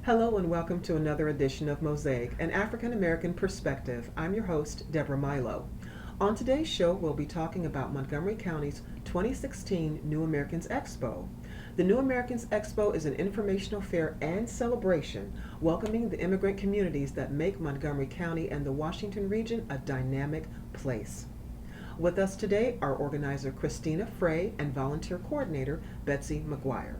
Hello and welcome to another edition of Mosaic, an African American perspective. I'm your host, Deborah Milo. On today's show, we'll be talking about Montgomery County's 2016 New Americans Expo. The New Americans Expo is an informational fair and celebration welcoming the immigrant communities that make Montgomery County and the Washington region a dynamic place. With us today are organizer Cristina Frey and volunteer coordinator Betsy McGuire.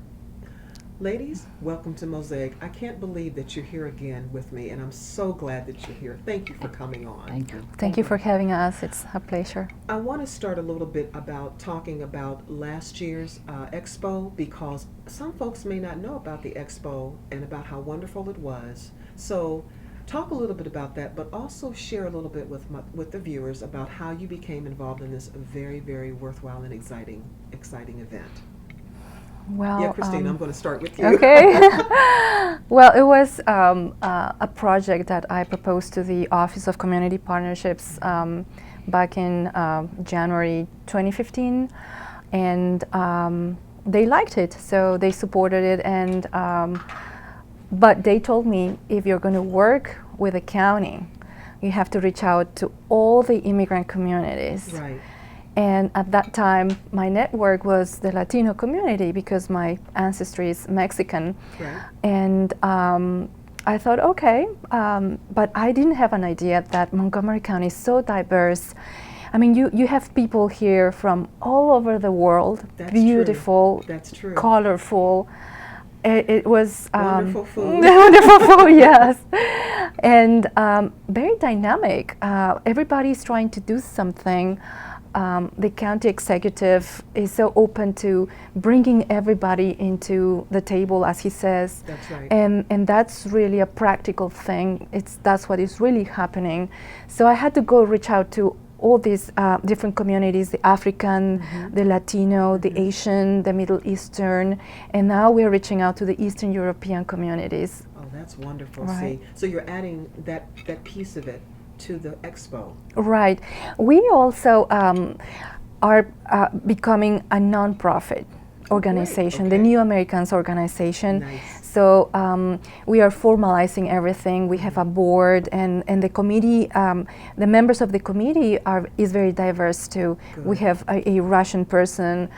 Ladies, welcome to Mosaic. I can't believe that you're here again with me, and I'm so glad that you're here. Thank you for coming on. Thank you. Thank you for having us. It's a pleasure. I want to start a little bit about talking about last year's expo, because some folks may not know about the expo and about how wonderful it was. So talk a little bit about that, but also share a little bit with the viewers about how you became involved in this very, very worthwhile and exciting event. Well, Yeah, Cristina, I'm going to start with you. Okay. Well, it was a project that I proposed to the Office of Community Partnerships back in January 2015, and they liked it, so they supported it. And but they told me, if you're going to work with the county, you have to reach out to all the immigrant communities. Right. And at that time, my network was the Latino community because my ancestry is Mexican. Right. And I thought, okay, but I didn't have an idea that Montgomery County is so diverse. I mean, you have people here from all over the world. That's beautiful, true. That's true. colorful. It was Wonderful food. wonderful food, yes, and very dynamic. Everybody's trying to do something. The county executive is so open to bringing everybody into the table, as he says. That's right. And that's really a practical thing. That's what is really happening. So I had to go reach out to all these different communities, the African, the Latino, the Asian, the Middle Eastern, and now we're reaching out to the Eastern European communities. Oh, that's wonderful. Right. See, so you're adding that piece of it to the expo. Right. We also are becoming a nonprofit organization, Okay. the New Americans organization. Nice. So we are formalizing everything. We have a board, and the committee, the members of the committee is very diverse too. Good. We have a Russian person,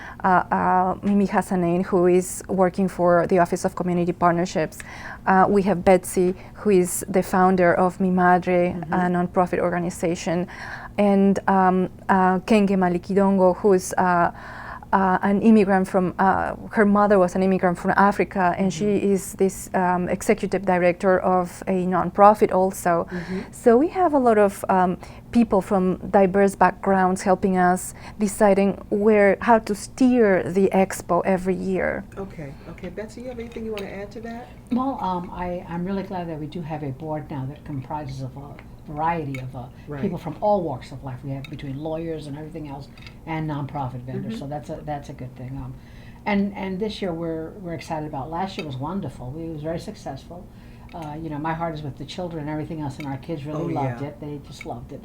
Mimi Hassanein, who is working for the Office of Community Partnerships. We have Betsy, who is the founder of Mi Madre, a nonprofit organization, and Kenge Malikidongo, who is an immigrant from, her mother was an immigrant from Africa, and she is this executive director of a nonprofit also. So we have a lot of people from diverse backgrounds helping us deciding how to steer the expo every year. Okay. Betsy, you have anything you want to add to that? Well, I'm really glad that we do have a board now that comprises of a variety of Right. people from all walks of life. We have between lawyers and everything else, and nonprofit vendors. So that's a good thing. And this year we're excited about. Last year was wonderful. It was very successful. My heart is with the children and everything else, and our kids really loved it. They just loved it.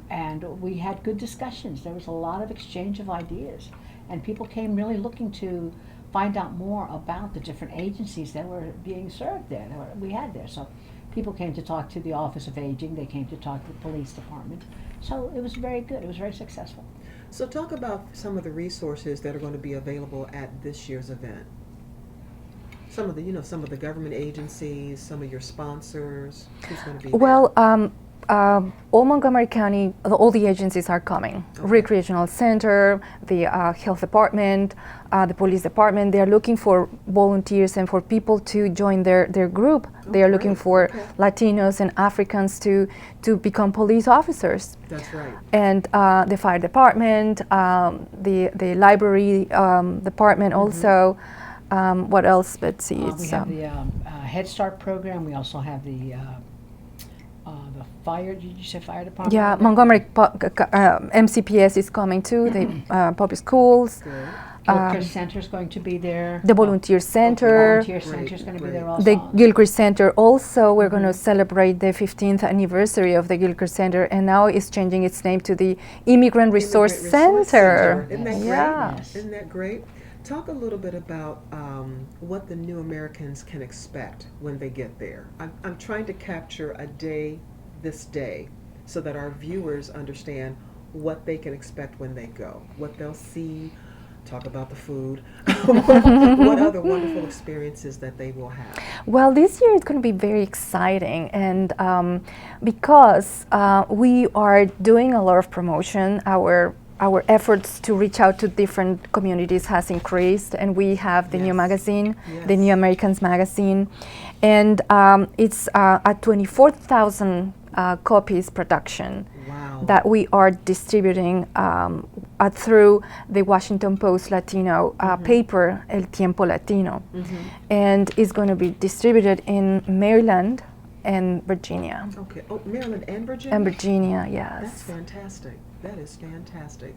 And we had good discussions. There was a lot of exchange of ideas, and people came really looking to find out more about the different agencies that were being served there, that we had there. So people came to talk to the Office of Aging, they came to talk to the police department. So it was very good, it was very successful. So talk about some of the resources that are going to be available at this year's event. Some of the government agencies, some of your sponsors, who's going to be there? Well, all Montgomery County, all the agencies are coming. Okay. Recreational Center, the Health Department, the Police Department. They are looking for volunteers and for people to join their group. They are looking for Latinos and Africans to become police officers. That's right. And the Fire Department, the Library Department also. What else, Betsy? We have the Head Start program. We also have the fire. Did you say fire department? Yeah, Montgomery MCPS is coming too. The public schools. Good. Gilchrist Center is going to be there. The Volunteer The Center. Volunteer Center is going to be there Great. also. The Gilchrist Center also. We're going to celebrate the 15th anniversary of the Gilchrist Center, and now it's changing its name to the Immigrant Resource Center. Isn't that great? Yeah. Yes. Isn't that great? Talk a little bit about what the new Americans can expect when they get there. I'm trying to capture a day, this day, so that our viewers understand what they can expect when they go, what they'll see, talk about the food, what other wonderful experiences that they will have. Well, this year it's going to be very exciting, and because we are doing a lot of promotion, our efforts to reach out to different communities has increased, and we have the new magazine, the New Americans magazine, and it's a 24,000 copies production. Wow. That we are distributing through the Washington Post Latino paper, El Tiempo Latino, and it's going to be distributed in Maryland and Virginia. Okay. Oh, Maryland and Virginia? And Virginia, yes. That's fantastic. That is fantastic.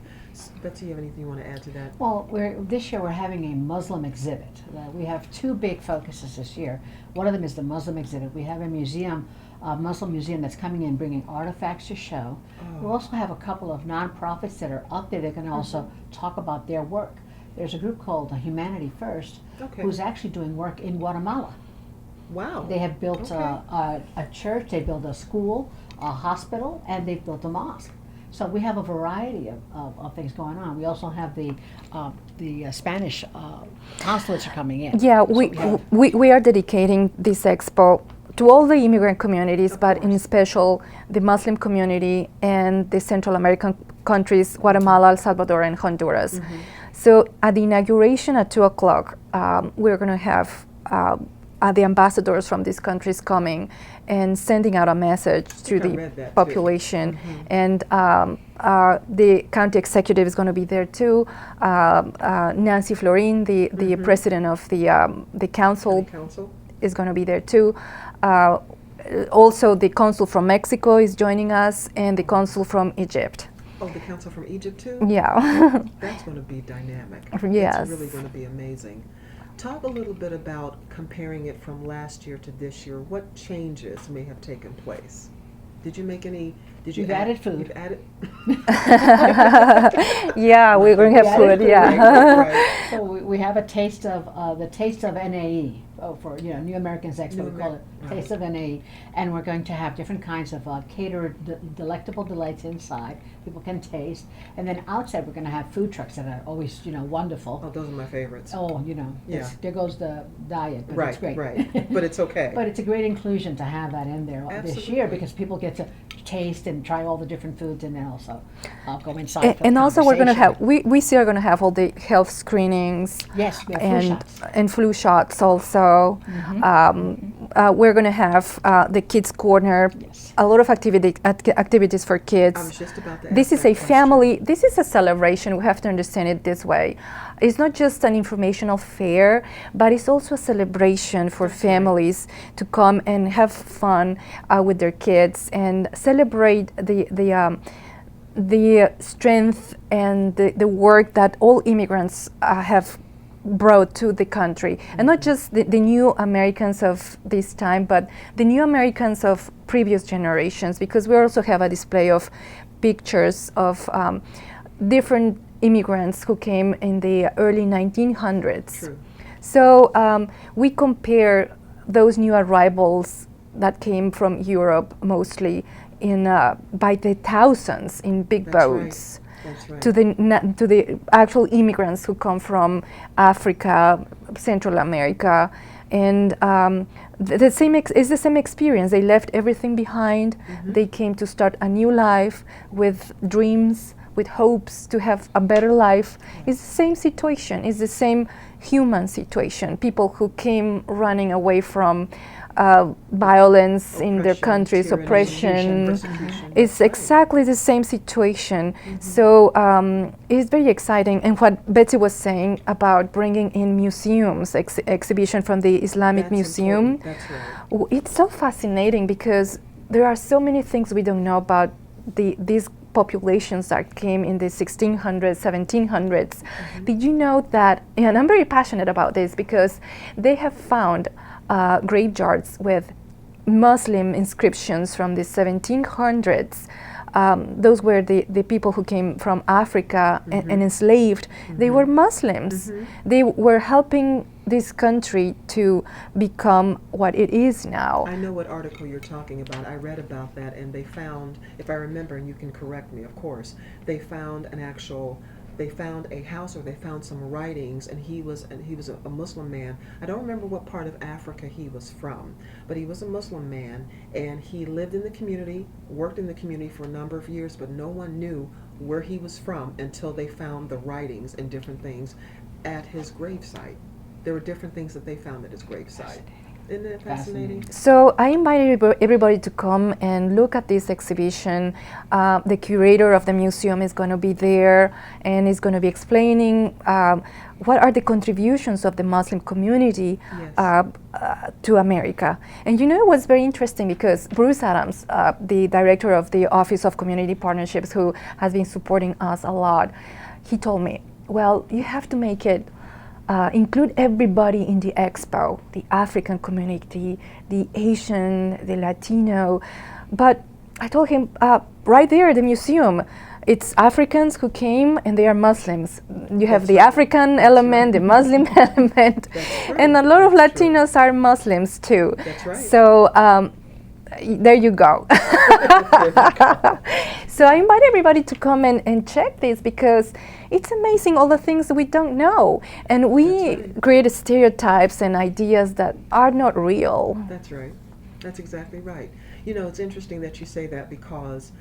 Betsy, you have anything you want to add to that? Well, this year we're having a Muslim exhibit. We have two big focuses this year. One of them is the Muslim exhibit. We have a museum, a Muslim museum that's coming in bringing artifacts to show. We also have a couple of nonprofits that are up there that can also talk about their work. There's a group called Humanity First, who's actually doing work in Guatemala. Wow. They have built a church, they built a school, a hospital, and they've built a mosque. So we have a variety of things going on. We also have the Spanish consulates are coming in. Yeah, So we are dedicating this expo to all the immigrant communities, Of but in course. special the Muslim community and the Central American countries, Guatemala, El Salvador, and Honduras. So at the inauguration at 2 o'clock, we're going to have the ambassadors from these countries coming and sending out a message to I read the that too. population. And the county executive is going to be there too. Nancy Florin, the president of the council, Council? is going to be there too. Also, the consul from Mexico is joining us, and the consul from Egypt. Oh, the council from Egypt too? Yeah. That's going to be dynamic. Yes. It's really going to be amazing. Talk a little bit about comparing it from last year to this year. What changes may have taken place? Did you make any? Did you You've added food. You've added. Yeah, we're going to have food. Yeah. Right. So we have a taste of NAE for New Americans Expo. New We call it Taste of NAE, and we're going to have different kinds of catered delectable delights inside. People can taste, and then outside we're going to have food trucks that are always wonderful. Oh, those are my favorites. Oh, Yeah. there goes the diet, but Right, it's great. right. But it's okay. But it's a great inclusion to have that in there this year Absolutely. because people get to taste and try all the different foods, and then also go inside. For the And also, we're going to have conversation. we still are going to have all the health screenings. Yes, we have flu and shots. and flu shots also. We're going to have the kids corner. Yes. A lot of activities for kids. I was just about to This ask is that a question. family. This is a celebration. We have to understand it this way. It's not just an informational fair, but it's also a celebration for That's right. families to come and have fun with their kids and celebrate the strength and the work that all immigrants have brought to the country, and not just the new Americans of this time, but the new Americans of previous generations, because we also have a display of pictures of different immigrants who came in the early 1900s. True. So we compare those new arrivals that came from Europe mostly in by the thousands in big That's right. boats. That's right. To the actual immigrants who come from Africa, Central America, and the same it's the same experience. They left everything behind. They came to start a new life with dreams, with hopes to have a better life. It's the same situation. It's the same human situation. People who came running away from violence in their Oppression, countries, tyranny, oppression. persecution. It's That's right. exactly the same situation. So it's very exciting. And what Betsy was saying about bringing in museums, exhibition from the Islamic That's Museum, important. That's right. it's so fascinating because there are so many things we don't know about these populations that came in the 1600s, 1700s. Did you know that, and I'm very passionate about this because they have found graveyards with Muslim inscriptions from the 1700s those were the people who came from Africa and enslaved. They were Muslims. They were helping this country to become what it is now. I know what article you're talking about. I read about that, and they found, if I remember, and you can correct me, of course, they found a house, or they found some writings, and he was a Muslim man. I don't remember what part of Africa he was from, but he was a Muslim man, and he lived in the community, worked in the community for a number of years, but no one knew where he was from until they found the writings and different things at his gravesite. There were different things that they found at his gravesite. Isn't that fascinating? So I invited everybody to come and look at this exhibition. The curator of the museum is going to be there and is going to be explaining what are the contributions of the Muslim community to America. And you know, it was very interesting because Bruce Adams, the director of the Office of Community Partnerships, who has been supporting us a lot, he told me, well, you have to make it include everybody in the expo, the African community, the Asian, the Latino. But I told him, right there at the museum, it's Africans who came and they are Muslims. You have the African element, the Muslim element, and a lot of Latinos are Muslims too. That's right. So there you go. So I invite everybody to come and check this, because it's amazing all the things that we don't know, and we create stereotypes and ideas that are not real. That's right. That's exactly right. You know, it's interesting that you say that, because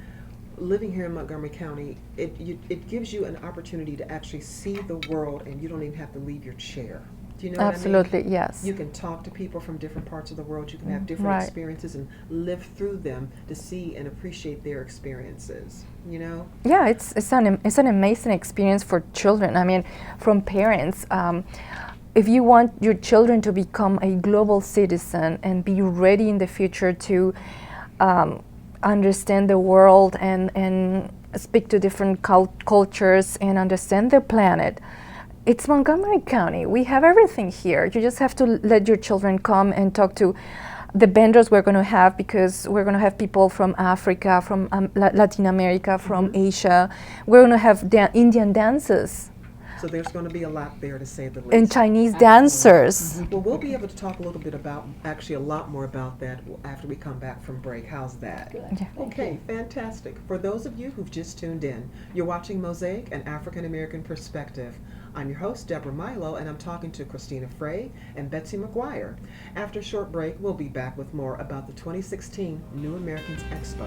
living here in Montgomery County, it gives you an opportunity to actually see the world, and you don't even have to leave your chair. Do you know Absolutely, what I mean? yes. You can talk to people from different parts of the world. You can have different experiences and live through them to see and appreciate their experiences. You know? Yeah, it's an amazing experience for children. I mean, from parents. If you want your children to become a global citizen and be ready in the future to understand the world and speak to different cultures and understand the planet, it's Montgomery County. We have everything here. You just have to let your children come and talk to the vendors we're going to have, because we're going to have people from Africa, from Latin America, from Asia. We're going to have Indian dances. So there's going to be a lot there, to say the least. And Chinese dancers. Well, we'll be able to talk a little bit about, actually a lot more about that after we come back from break. How's that? Good. Yeah. Okay, fantastic. For those of you who've just tuned in, you're watching Mosaic, an African American perspective. I'm your host, Deborah Milo, and I'm talking to Cristina Frey and Betsy McGuire. After a short break, we'll be back with more about the 2016 New Americans Expo.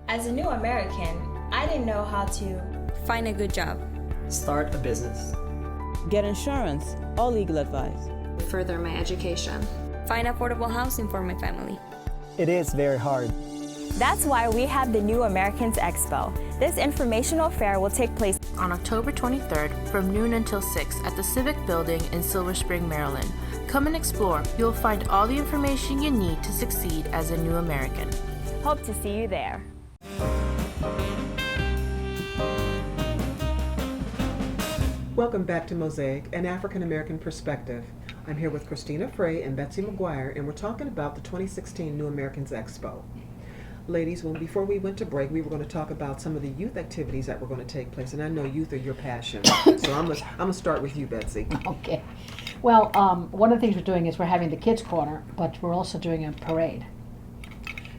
As a new American, I didn't know how to find a good job, start a business, get insurance or legal advice, further my education, find affordable housing for my family. It is very hard. That's why we have the New Americans Expo. This informational fair will take place on October 23rd from noon until 6 at the Civic Building in Silver Spring, Maryland. Come and explore. You'll find all the information you need to succeed as a new American. Hope to see you there. Welcome back to Mosaic, an African American perspective. I'm here with Cristina Frey and Betsy McGuire, and we're talking about the 2016 New Americans Expo. Ladies, before we went to break, we were going to talk about some of the youth activities that were going to take place, and I know youth are your passion. So I'm going to start with you, Betsy. Okay. Well, one of the things we're doing is we're having the kids' corner, but we're also doing a parade.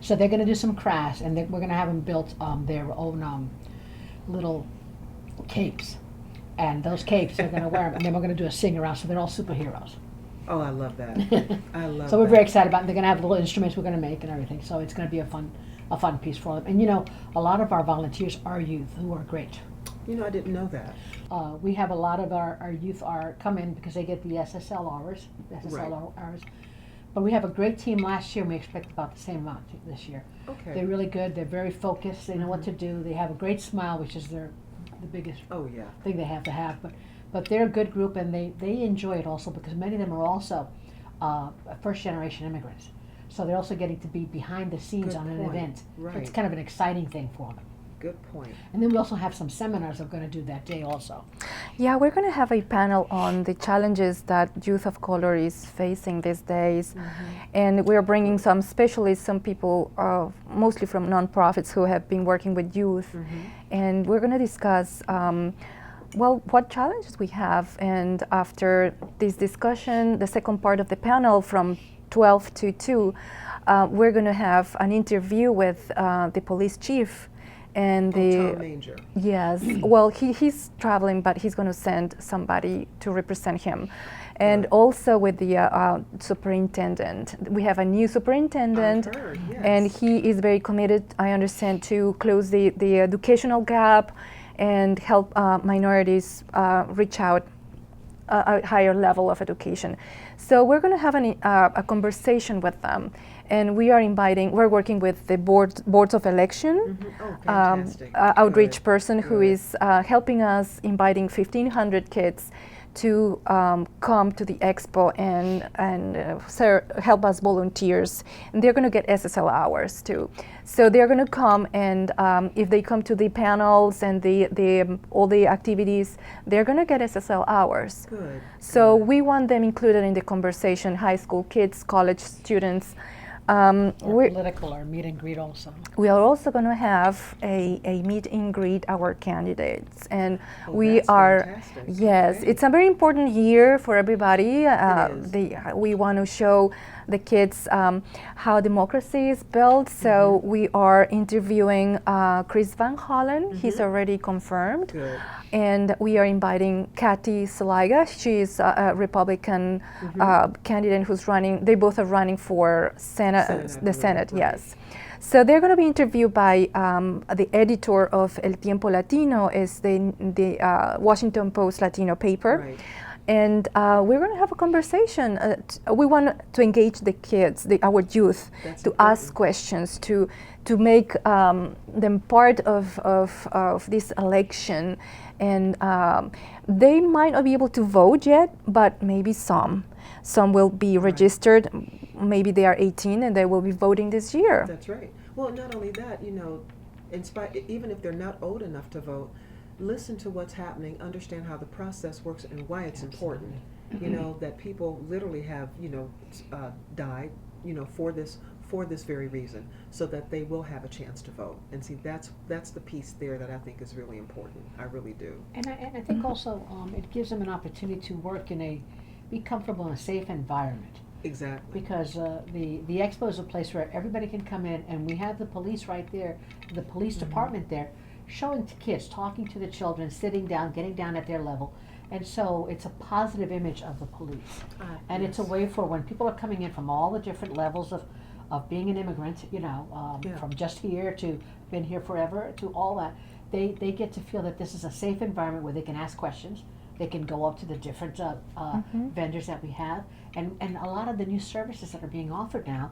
So they're going to do some crafts, and we're going to have them build their own little capes. And those capes, they're going to wear them, and then we're going to do a sing around, so they're all superheroes. Oh, I love that. I love that. So we're very excited about it. They're going to have little instruments we're going to make and everything, so it's going to be a fun piece for them. And you know, a lot of our volunteers are youth who are great. You know, I didn't know that. We have a lot of our youth come in because they get the SSL hours, Right. hours. But we have a great team last year, and we expect about the same amount this year. Okay. They're really good. They're very focused. They know what to do. They have a great smile, which is the biggest Oh, yeah. thing they have to have. But they're a good group, and they enjoy it also because many of them are also first-generation immigrants. So they're also getting to be behind the scenes Good on an point. event. So Right. it's kind of an exciting thing for them. Good point. And then we also have some seminars we're going to do that day also. Yeah, we're going to have a panel on the challenges that youth of color is facing these days. And we're bringing some specialists, some people, mostly from nonprofits who have been working with youth. And we're going to discuss, well, what challenges we have. And after this discussion, the second part of the panel from 12 to 2, we're going to have an interview with the police chief. And Tom Manger. Yes, well, he's traveling, but he's going to send somebody to represent him. And also with the superintendent. We have a new superintendent, I've heard, yes. and he is very committed, I understand, to close the educational gap and help minorities reach out a higher level of education. So we're going to have a conversation with them. And we're working with the boards of election, Oh, fantastic. outreach Good. person who Good. is helping us, inviting 1,500 kids to come to the expo and help us volunteers. And they're going to get SSL hours too. So they're going to come, and if they come to the panels and all the activities, they're going to get SSL hours. Good. So we want them included in the conversation, high school kids, college students. Or political or meet and greet also. We are also going to have a meet and greet our candidates, and Oh, we that's are fantastic. yes, Okay. it's a very important year for everybody. is. We want to show the kids how democracy is built. So we are interviewing Chris Van Hollen. He's already confirmed. Good. And we are inviting Kathy Saliga. She is a Republican candidate who's running. They both are running for Senate, I the believe, Senate, right. yes. So they're going to be interviewed by the editor of El Tiempo Latino, is the Washington Post Latino paper. Right. And we're going to have a conversation. We want to engage the kids, our youth, That's to important. ask questions, to make them part of this election. And they might not be able to vote yet, but maybe some. Some will be registered. Maybe they are 18 and they will be voting this year. That's right. Well, not only that, even if they're not old enough to vote, listen to what's happening, understand how the process works and why it's important. That people literally have, died, for this very reason, so that they will have a chance to vote. And see, that's the piece there that I think is really important. I really do. And I think also it gives them an opportunity to work be comfortable in a safe environment. Exactly. Because the expo is a place where everybody can come in, and we have the police right there, the police department there, showing to kids, talking to the children, sitting down, getting down at their level. And so it's a positive image of the police. And it's a way for when people are coming in from all the different levels of being an immigrant, from just here to been here forever to all that, they get to feel that this is a safe environment where they can ask questions. They can go up to the different vendors that we have, and a lot of the new services that are being offered now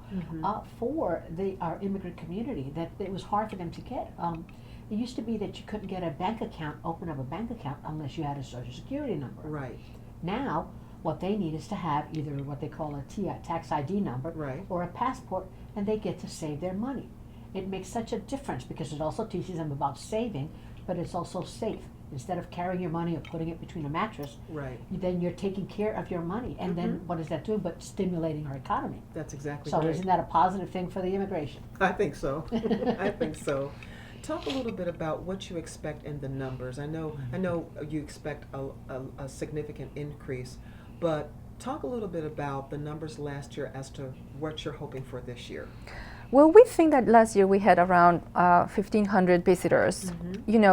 for our immigrant community that it was hard for them to get. It used to be that you couldn't get open up a bank account unless you had a social security number. Right. Now, what they need is to have either what they call a tax ID number Right. or a passport, and they get to save their money. It makes such a difference because it also teaches them about saving, but it's also safe. Instead of carrying your money or putting it between a mattress, Right. then you're taking care of your money. And then what is that doing but stimulating our economy? That's exactly So right. isn't that a positive thing for the immigration? I think so. I think so. Talk a little bit about what you expect in the numbers. I know you expect a significant increase, but talk a little bit about the numbers last year as to what you're hoping for this year. Well, we think that last year we had around 1,500 visitors,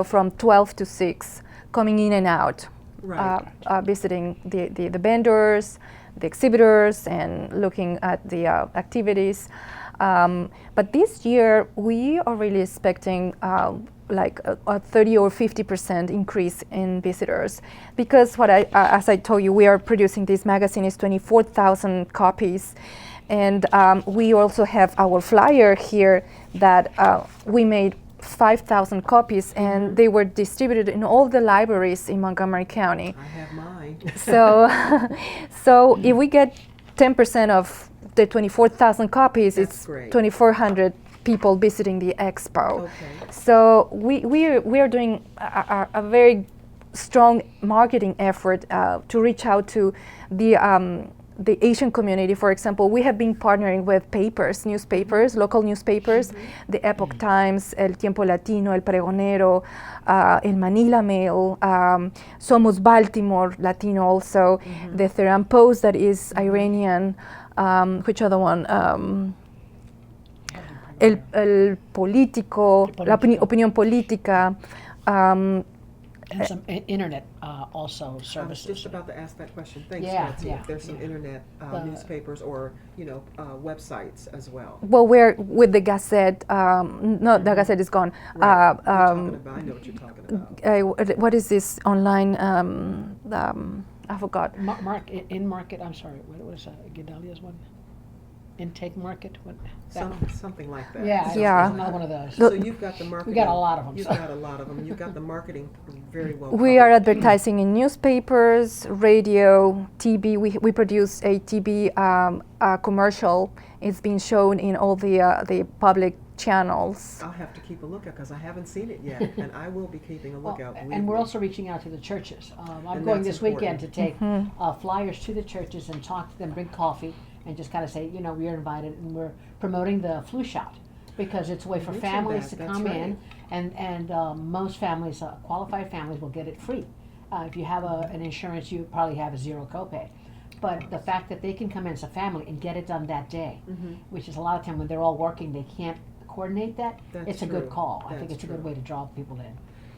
from 12 to 6, coming in and out, Right. visiting the vendors, the exhibitors, and looking at the activities. But this year, we are really expecting like a 30 or 50% increase in visitors, because as I told you, we are producing this magazine is 24,000 copies. And we also have our flyer here that we made 5,000 copies, and they were distributed in all the libraries in Montgomery County. I have mine. So if we get 10% of the 24,000 copies, That's it's great. 2,400 people visiting the expo. Okay. So we are doing a very strong marketing effort to reach out to the Asian community. For example, we have been partnering with newspapers, local newspapers, the Epoch Times, El Tiempo Latino, El Pregonero, El Manila Mail, Somos Baltimore Latino also, the Tehran Post that is Iranian, which other one? El Político, la Opinión Política, and some internet also I was services. just about to ask that question. Thanks, Yeah, Betsy. yeah, If there's some internet newspapers or websites as well. well, we're with the Gazette. No, the Gazette is gone. Right. I know what you're talking about. What is this online? I forgot. Market. I'm sorry. What was Gedalia's one? Intake Market. What? That one? Something like that. Yeah. Yeah. It's another one of those. So you've got the marketing. We got a lot of them. You've so. got a lot of them. You've got the marketing very well. We are covered. advertising in newspapers, radio, TV. We produce a TV commercial. It's been shown in all the public channels. I'll have to keep a lookout because I haven't seen it yet, and I will be keeping a lookout. And we're also reaching out to the churches. I'm And going that's this weekend to take Mm-hmm. flyers to the churches and talk to them, bring coffee, and just kind of say, we're invited, and we're promoting the flu shot because it's a way for mentioned families that, to that's come right. in, and most families, qualified families, will get it free. If you have an insurance, you probably have a zero copay. But the fact that they can come in as a family and get it done that day, which is a lot of time when they're all working, they can't coordinate that. That's it's a true. good call. I think That's it's a good true. way to draw people in.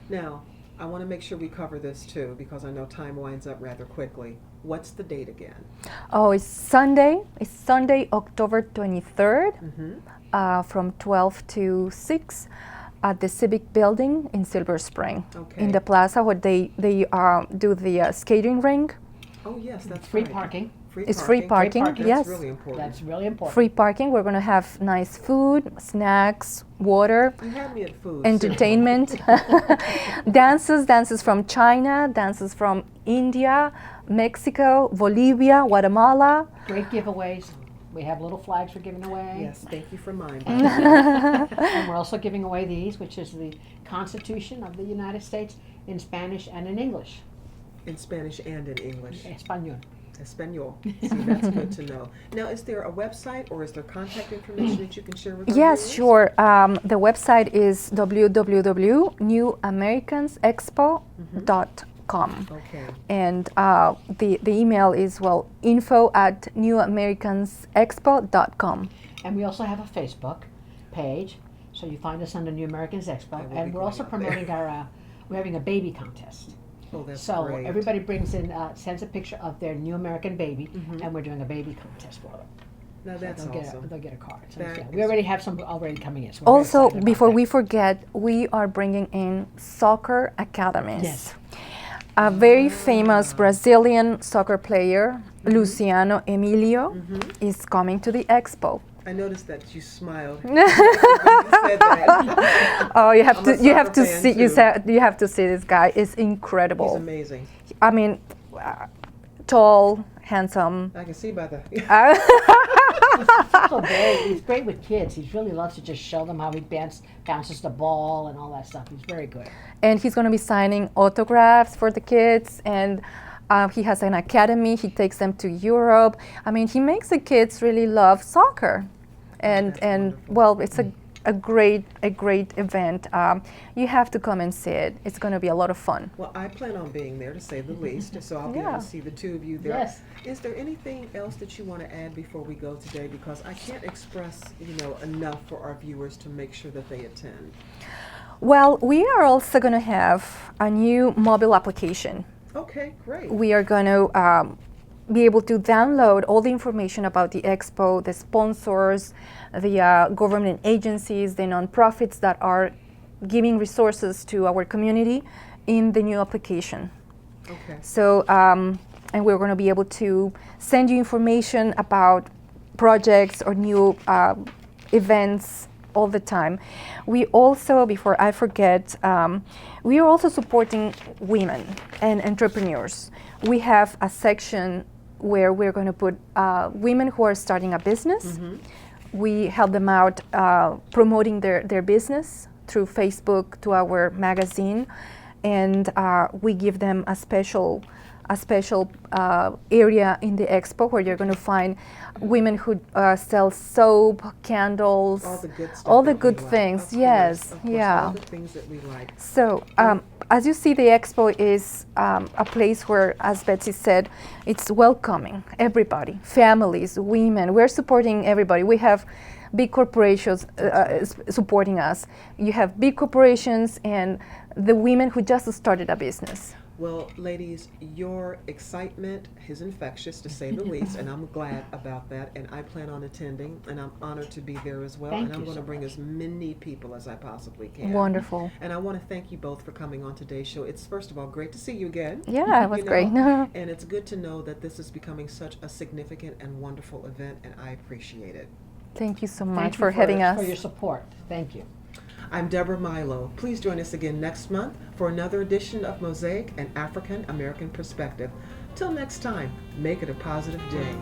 Now, I want to make sure we cover this too because I know time winds up rather quickly. What's the date again? Oh, it's Sunday. It's Sunday, October 23rd, from 12 to 6 at the Civic Building in Silver Spring, Okay. in the plaza where they do the skating rink. Oh yes, that's Free right. parking. It's free parking, That's yes. really important. That's really important. Free parking. We're going to have nice food, snacks, water, You had me at food. entertainment, dances from China, dances from India, Mexico, Bolivia, Guatemala. Great giveaways. We have little flags we're giving away. Yes, thank you for mine. And we're also giving away these, which is the Constitution of the United States in Spanish and in English. In Spanish and in English. Espanol. Espanol. See, that's good to know. Now, is there a website or is there contact information that you can share with our Yes, viewers? sure. The website is www.newamericansexpo.com. Okay. And the email is, info@newamericansexpo.com. And we also have a Facebook page, so you find us under New Americans I Expo. will be And we're also going up there. promoting we're having a baby contest. Oh, that's So great. everybody brings in, sends a picture of their new American baby, and we're doing a baby contest for them. Now that's they'll awesome. They'll get a card. So, That yeah, is- we already have some already coming in. So we're very Also, excited about before that. we forget, we are bringing in soccer academies. Yes. A very famous Brazilian soccer player, Luciano Emilio, is coming to the expo. I noticed that you smiled when you said that. Oh, you have I'm to a you have soccer to fan, see too. you have to see this guy. It's He's incredible. amazing. I mean, tall, handsome. I can see by the. He's great with kids. He really loves to just show them how he bounces the ball and all that stuff. He's very good. And he's going to be signing autographs for the kids, and he has an academy. He takes them to Europe. I mean, he makes the kids really love soccer, and That's and wonderful. well, it's a great event. You have to come and see it. It's going to be a lot of fun. Well, I plan on being there to say the least, so I'll be able Yeah. to see the two of you there. Yes. Is there anything else that you want to add before we go today? Because I can't express, enough for our viewers to make sure that they attend. Well, we are also going to have a new mobile application. Okay, great. We are going to be able to download all the information about the expo, the sponsors, the government agencies, the nonprofits that are giving resources to our community in the new application. Okay. So, and we're going to be able to send you information about projects or new events all the time. We also, before I forget, we are also supporting women and entrepreneurs. We have a section where we're going to put women who are starting a business, we help them out promoting their business through Facebook to our magazine, and we give them a special area in the expo where you're going to find women who sell soap, candles, All the good stuff. all the that good we like. things. Of course, Yes, of course, yeah. all the things that we like. So, as you see, the expo is a place where, as Betsy said, it's welcoming everybody, families, women. We're supporting everybody. We have big corporations supporting us. You have big corporations and the women who just started a business. Well, ladies, your excitement is infectious, to say the least, and I'm glad about that. And I plan on attending, and I'm honored to be there as well. Thank and I'm you going to so bring much. as many people as I possibly can. Wonderful. And I want to thank you both for coming on today's show. It's, first of all, great to see you again. Yeah, it was You know, great. And it's good to know that this is becoming such a significant and wonderful event, and I appreciate it. Thank you so Thank much you for having us. For your support. Thank you. I'm Deborah Milo. Please join us again next month for another edition of Mosaic, an African American Perspective. Till next time, make it a positive day.